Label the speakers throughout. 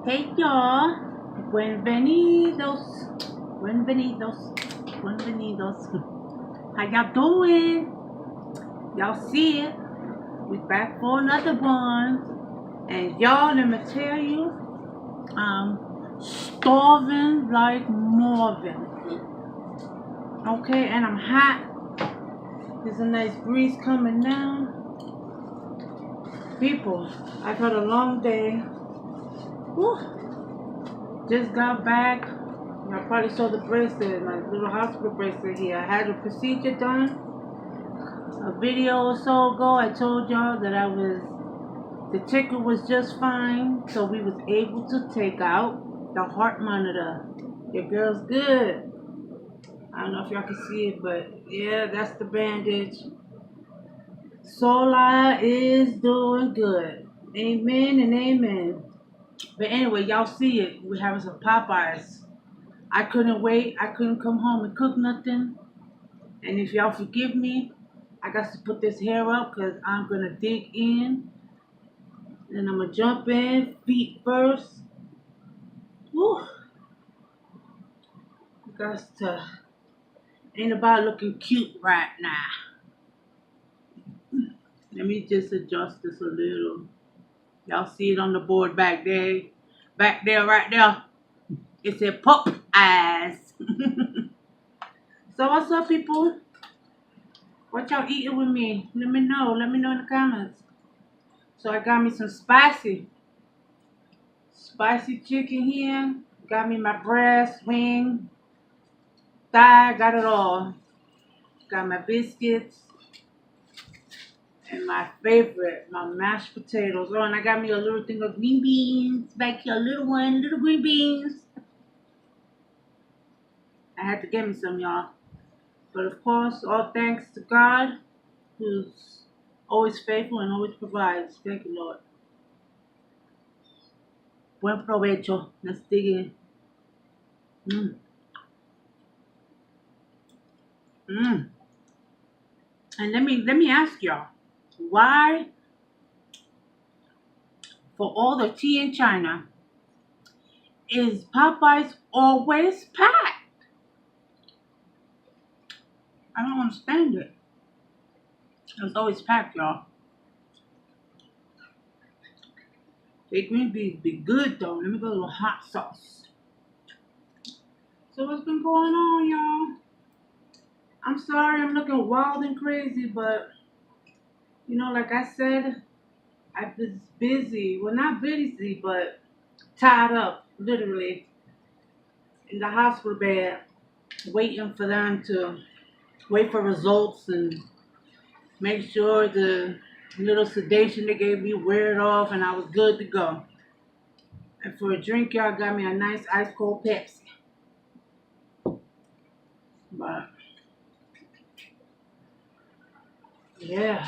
Speaker 1: Hey y'all, buenvenidos, buenvenidos, buenvenidos. How y'all doing? Y'all see it? We back for another one. And y'all, let me tell you, I'm starving like Marvin. Okay, and I'm hot. There's a nice breeze coming down. People, I've had a long day. Whew. Just got back. I probably saw the bracelet, my little hospital bracelet here. I had a procedure done a video or so ago. I told y'all that the ticker was just fine, so we was able to take out the heart monitor. Your girl's good. I don't know if y'all can see it, but yeah, that's the bandage. Sola is doing good. Amen and amen. But anyway, y'all see it. We're having some Popeyes. I couldn't wait. I couldn't come home and cook nothing. And if y'all forgive me, I got to put this hair up because I'm going to dig in. And I'm going to jump in, feet first. Woo. Ain't about looking cute right now. Let me just adjust this a little. Y'all see it on the board back there. Back there, right there. It said Popeyes. So what's up, people? What y'all eating with me? Let me know. Let me know in the comments. So I got me some spicy chicken here. Got me my breast, wing, thigh, got it all. Got my biscuits. And my favorite, my mashed potatoes. Oh, and I got me a little thing of green beans back here. A little one, little green beans. I had to get me some, y'all. But of course, all thanks to God, who's always faithful and always provides. Thank you, Lord. Buen provecho. Let's dig in. Mmm. Mmm. And let me ask y'all, why for all the tea in China is Popeyes always packed? I don't understand it. It was always packed, y'all. They green beans be good though. Let me go a little hot sauce. So what's been going on, y'all? I'm sorry I'm looking wild and crazy, but like I said, I was busy. Well, not busy, but tied up, literally, in the hospital bed, waiting for them to wait for results and make sure the little sedation they gave me wear it off, and I was good to go. And for a drink, y'all got me a nice ice cold Pepsi. But yeah,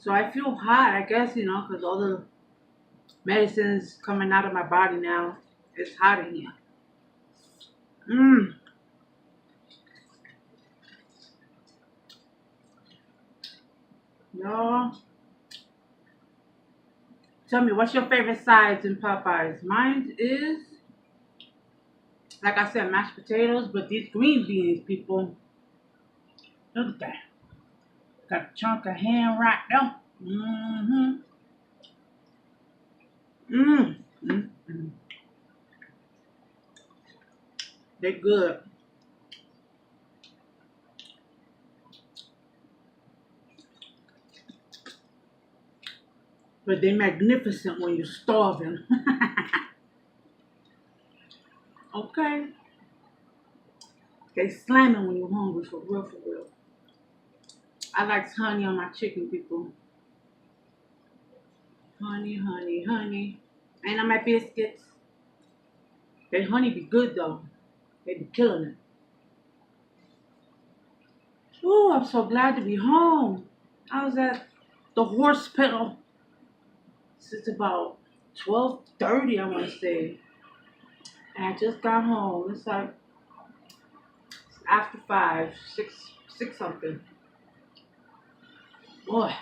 Speaker 1: so I feel hot, I guess, because all the medicines coming out of my body now. It's hot in here. Mmm. Y'all, tell me, what's your favorite sides in Popeyes? Mine is, like I said, mashed potatoes, but these green beans, people, look at that. Got a chunk of ham right there. Mm-hmm. Mmm. Mm-hmm. They're good. But they're magnificent when you're starving. Okay? They slamming when you're hungry, for real, for real. I like honey on my chicken, people. Honey, honey, honey. And on my biscuits. That honey be good, though. They be killing it. Oh, I'm so glad to be home. I was at the horse pedal since about 12:30, I want to say. And I just got home. It's like after 5, 6 something. Boy,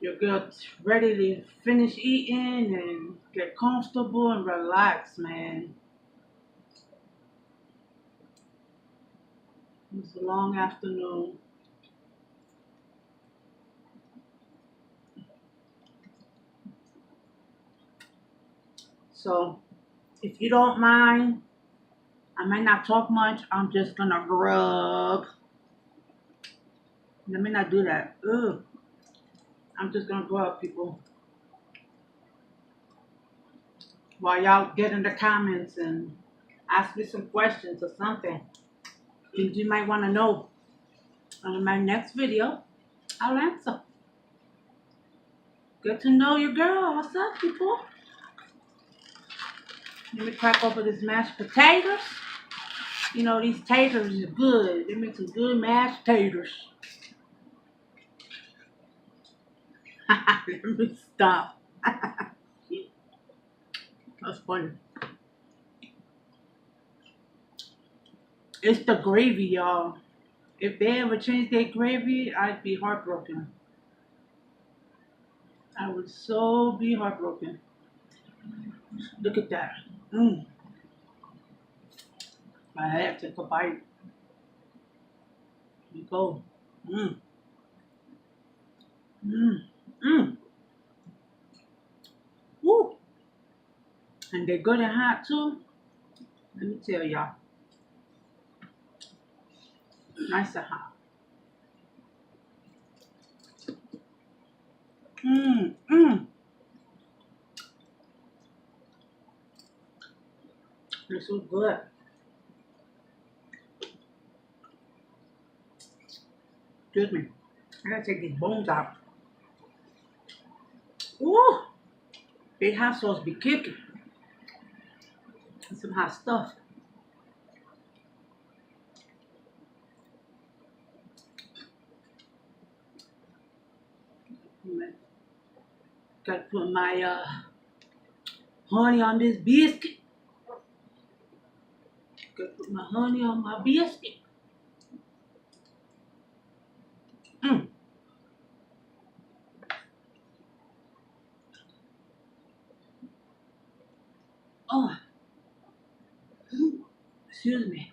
Speaker 1: You're good, ready to finish eating and get comfortable and relax, man. It's a long afternoon. So, if you don't mind, I might not talk much. I'm just gonna grub. Let me not do that. Ugh. I'm just gonna grub, people. While y'all get in the comments and ask me some questions or something. Things you might want to know. And in my next video, I'll answer. Get to know your girl. What's up, people? Let me crack open this mashed potatoes. You know, these taters are good. They make some good mashed taters. Let me stop. That's funny. It's the gravy, y'all. If they ever change their gravy, I'd be heartbroken. I would so be heartbroken. Look at that. Mmm. I had to take a bite. Here you go. Mmm. Mmm. Mmm. Woo. And they're good and hot too. Let me tell y'all. Nice and hot. Mmm. Mmm. They're so good. Excuse me. I gotta take these bones out. Ooh. Big hot sauce be kicking. And some hot stuff. Gotta put my honey on this biscuit. Gotta put my honey on my biscuit. Mmm. Oh. Excuse me.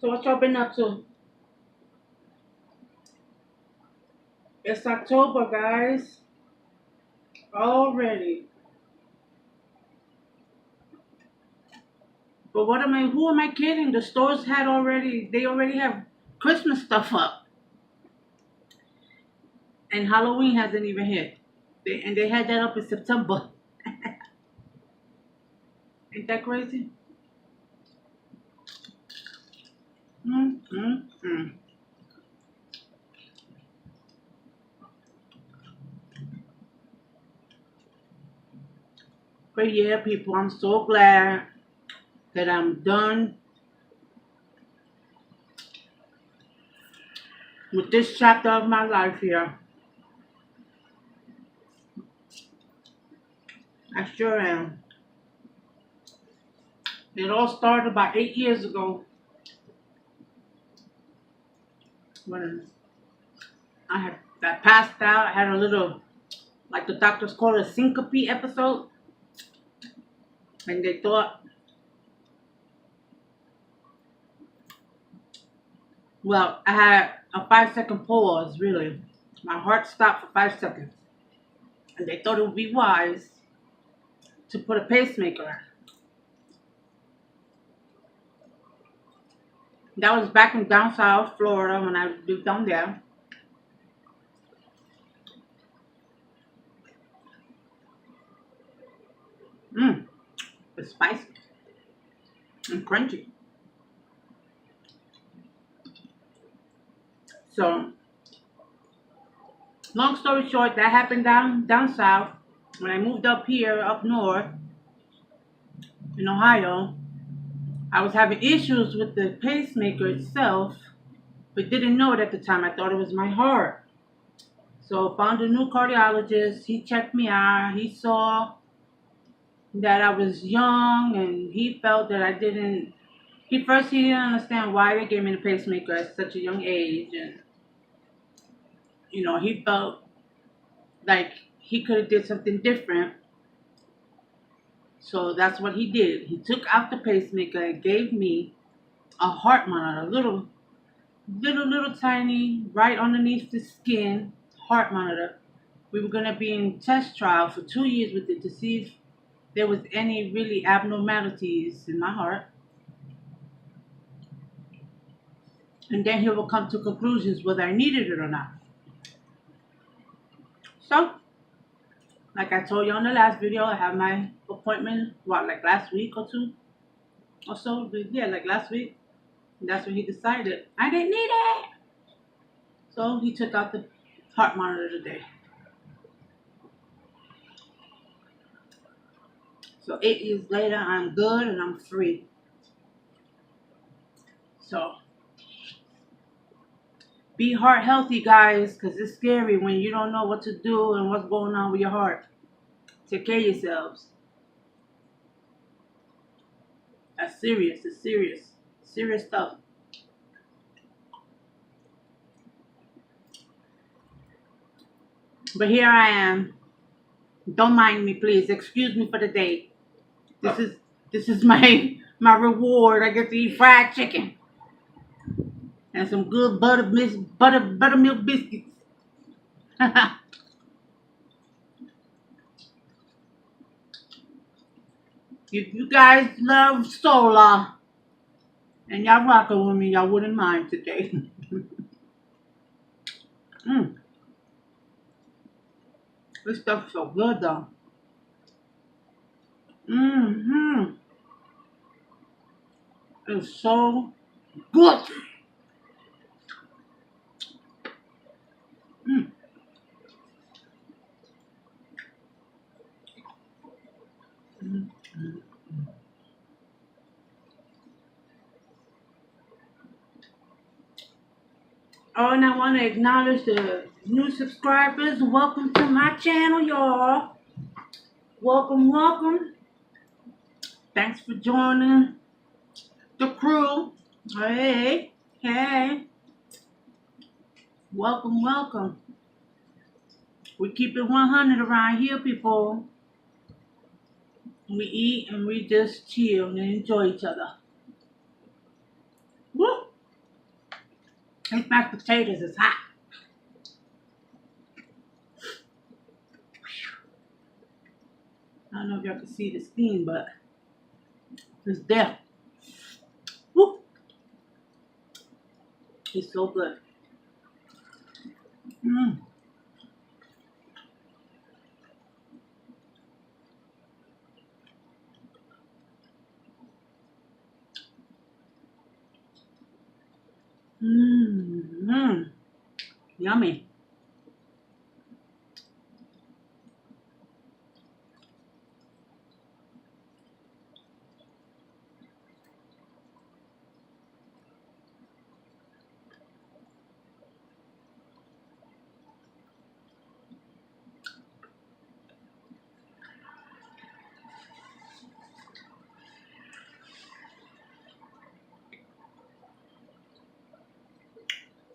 Speaker 1: So what y'all been up to? It's October, guys. Already. But who am I kidding? The stores they already have Christmas stuff up. And Halloween hasn't even hit. They had that up in September. Ain't that crazy? Mm, mm, mm. But yeah, people, I'm so glad that I'm done with this chapter of my life here. I sure am. It all started about 8 years ago when I passed out. I had a little, like the doctors call it, a syncope episode. And they thought, well, I had a 5 second pause, really. My heart stopped for 5 seconds. And they thought it would be wise to put a pacemaker. That was back in down south Florida when I lived down there. Mmm, it's spicy and crunchy. So, long story short, that happened down south. When I moved up here, up north in Ohio, I was having issues with the pacemaker itself, but didn't know it at the time. I thought it was my heart. So found a new cardiologist. He checked me out. He saw that I was young, and he felt that I didn't. He didn't understand why they gave me the pacemaker at such a young age, and You know, he felt like he could have did something different. So that's what he did. He took out the pacemaker and gave me a heart monitor, little tiny, right underneath the skin heart monitor. We were gonna be in test trial for 2 years with it to see if there was any really abnormalities in my heart, and then he will come to conclusions whether I needed it or not. So, like I told you on the last video, I have my appointment, like last week or two or so? Yeah, like last week. And that's when he decided I didn't need it. So he took out the heart monitor today. So 8 years later, I'm good and I'm free. So be heart healthy, guys, because it's scary when you don't know what to do and what's going on with your heart. Take care of yourselves. That's serious. It's serious. Serious stuff. But here I am. Don't mind me, please. Excuse me for the day. This is my reward. I get to eat fried chicken and some good buttermilk biscuits. If you guys love solar and y'all rocking with me, y'all wouldn't mind today. mm, this stuff's so good though. Mm-hmm. It's so good. Mm. Mm. Mm. Oh, and I want to acknowledge the new subscribers. Welcome to my channel, y'all. Welcome, welcome. Thanks for joining the crew. Hey, hey. Welcome, welcome. We keep it 100 around here, people. We eat and we just chill and enjoy each other. Woo! These mashed potatoes is hot. I don't know if y'all can see the steam, but it's there. Woo! It's so good. Mm. Mm. Yummy.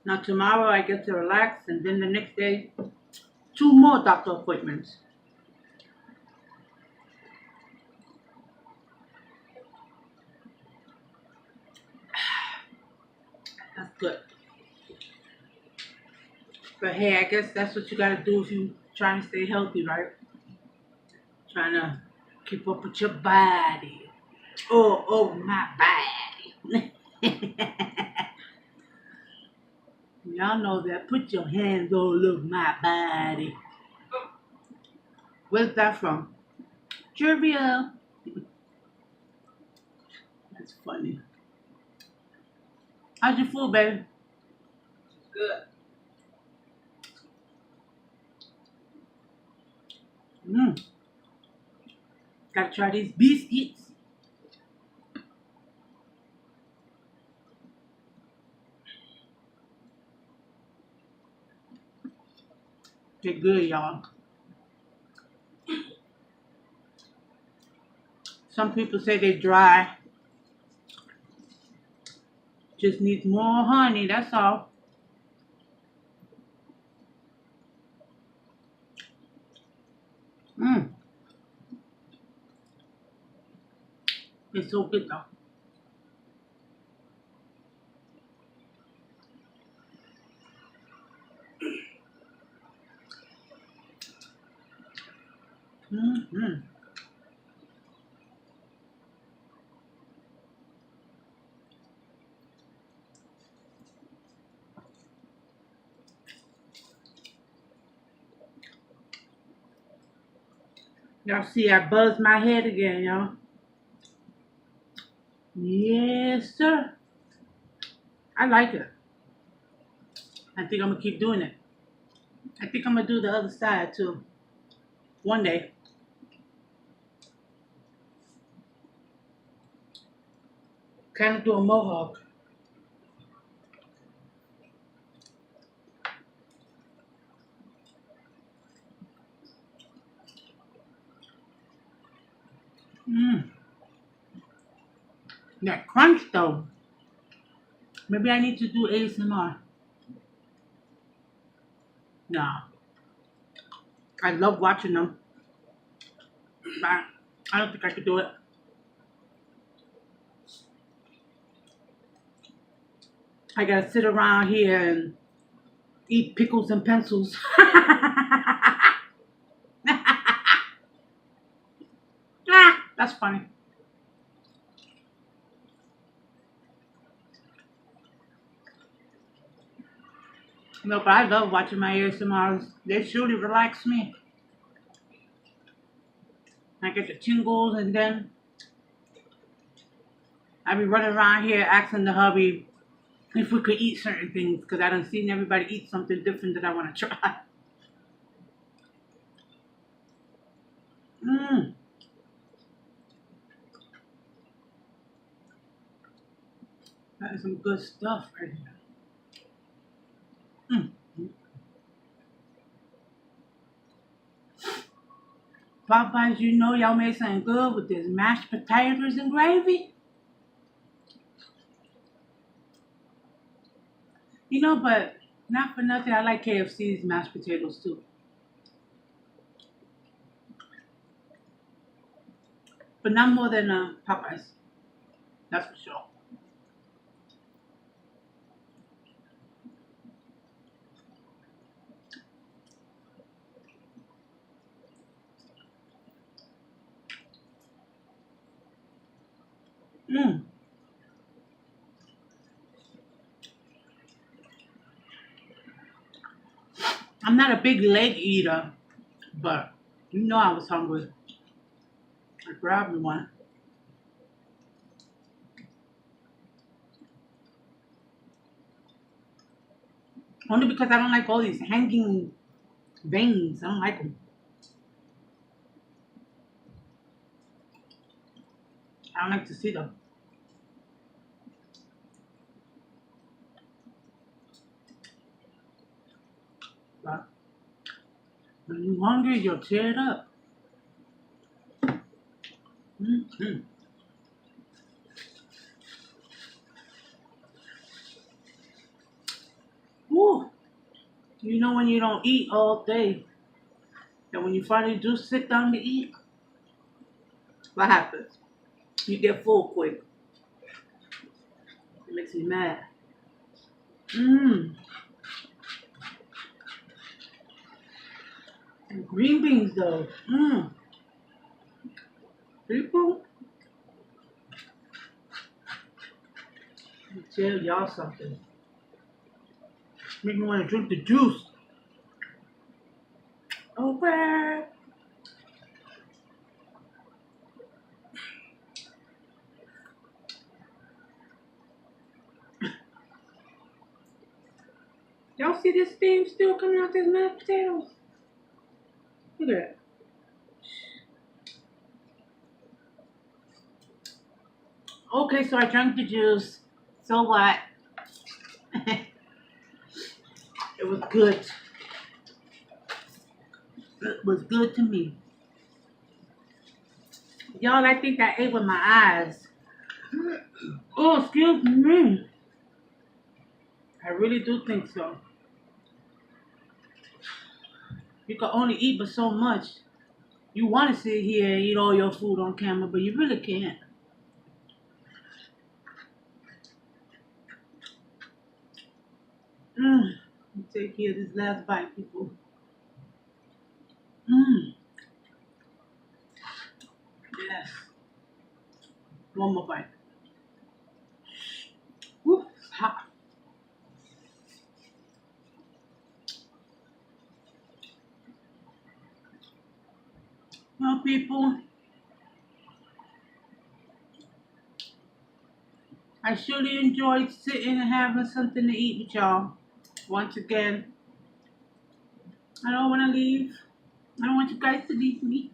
Speaker 1: Now tomorrow I get to relax, and then the next day, 2 more doctor appointments. That's good. But hey, I guess that's what you gotta do if you trying to stay healthy, right? Trying to keep up with your body. Oh, my body. Y'all know that. Put your hands all over my body. Where's that from? Trivia. That's funny. How's your food, baby? Good. Mm. Gotta try these biscuits. They're good, y'all. Some people say they're dry. Just needs more honey, that's all. It's so good though. Mm-hmm. Y'all see I buzzed my head again, y'all. Yes, sir. I like it. I think I'm gonna keep doing it. I think I'm gonna do the other side too. One day. Kind of do a mohawk. Mmm. That crunch though. Maybe I need to do ASMR. Nah. I love watching them. But I don't think I could do it. I gotta sit around here and eat pickles and pencils. That's funny. No, but I love watching my ASMRs. They truly relax me. I get the tingles and then I be running around here asking the hubby if we could eat certain things because I done seen everybody eat something different that I want to try. Mmm. That is some good stuff right here. Mm. Popeyes, you know y'all made something good with this mashed potatoes and gravy. You know, but not for nothing, I like KFC's mashed potatoes too. But not more than Popeyes. That's for sure. Mm. I'm not a big leg eater, but you know I was hungry. I grabbed me one. Only because I don't like all these hanging veins. I don't like them. I don't like to see them. But when you're hungry, you'll tear it up. Mm-hmm. Woo. You know when you don't eat all day, and when you finally do sit down to eat, what happens? You get full quick. It makes me mad. Mmm. And green beans though. Mmm. People, let me tell y'all something. Make me want to drink the juice. Okay. Y'all see this steam still coming out this mashed potatoes? Look at that. Okay, so I drank the juice. So what? It was good. It was good to me. Y'all, I think I ate with my eyes. Oh, excuse me. I really do think so. You can only eat but so much. You want to sit here and eat all your food on camera, but you really can't. Take care of this last bite, people. Mm. Yes. One more bite. Woo, it's hot. Well, people, I surely enjoyed sitting and having something to eat with y'all. Once again, I don't want to leave. I don't want you guys to leave me,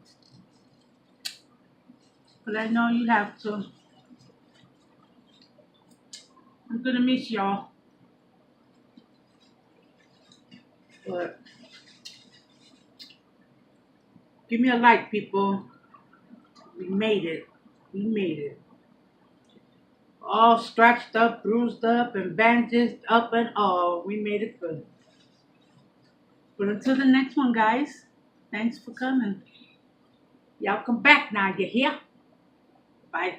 Speaker 1: but I know you have to. I'm gonna miss y'all, but give me a like, people. We made it. We made it. All scratched up, bruised up, and bandaged up and all. We made it good. But until the next one, guys, thanks for coming. Y'all come back now, you hear? Bye.